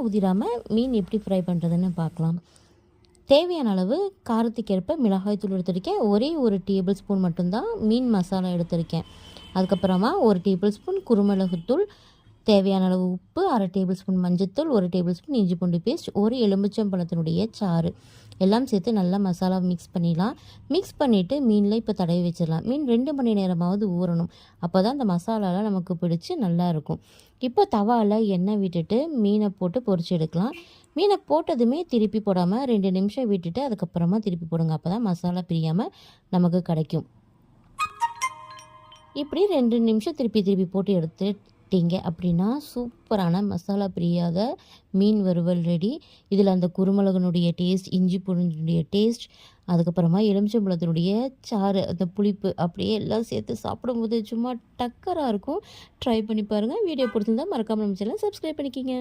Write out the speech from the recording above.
எண்ணெய் ஊதிராமல் மீன் எப்படி ஃப்ரை பண்ணுறதுன்னு பார்க்கலாம். தேவையான அளவு காரத்துக்கேற்ப மிளகாய்த்தூள் எடுத்திருக்கேன். ஒரே ஒரு டேபிள் ஸ்பூன் மட்டும்தான் மீன் மசாலா எடுத்திருக்கேன். அதுக்கப்புறமா 1 டேபிள் ஸ்பூன் குருமிளகுத்தூள், தேவையான அளவு உப்பு, 1/2 டேபிள் ஸ்பூன் மஞ்சத்தூள், 1 டேபிள் ஸ்பூன் இஞ்சி பூண்டு பேஸ்ட், ஒரு எலுமிச்சம்பழத்தினுடைய சாறு எல்லாம் சேர்த்து நல்லா மசாலா மிக்ஸ் பண்ணிடலாம். மிக்ஸ் பண்ணிவிட்டு மீனில் இப்போ தடவி வச்சிடலாம். மீன் 2 மணி நேரமாவது ஊறணும். அப்போ தான் அந்த மசாலாலாம் நமக்கு பிடிச்சி நல்லாயிருக்கும். இப்போ தவாவில் எண்ணெய் விட்டுட்டு மீனை போட்டு பொரிச்சு எடுக்கலாம். மீனை போட்டதுமே திருப்பி போடாமல் 2 நிமிஷம் விட்டுட்டு அதுக்கப்புறமா திருப்பி போடுங்க. அப்போ தான் மசாலா பிரியாமல் நமக்கு கிடைக்கும். இப்படி 2 நிமிஷம் திருப்பி போட்டு எடுத்துட்டீங்க அப்படின்னா சூப்பரான மசாலா பிரியாத மீன் வறுவல் ரெடி. இதில் அந்த குருமிளகனுடைய டேஸ்ட், இஞ்சி பூண்டினுடைய டேஸ்ட், அதுக்கப்புறமா எலுமிச்சம்பழத்தினுடைய சாறு, அந்த புளிப்பு அப்படியே எல்லாம் சேர்த்து சாப்பிடும்போது சும்மா டக்கராக இருக்கும். ட்ரை பண்ணி பாருங்கள். வீடியோ பிடிச்சிருந்தா மறக்காமல் நம்ம சேனலை சப்ஸ்கிரைப் பண்ணிக்கிங்க.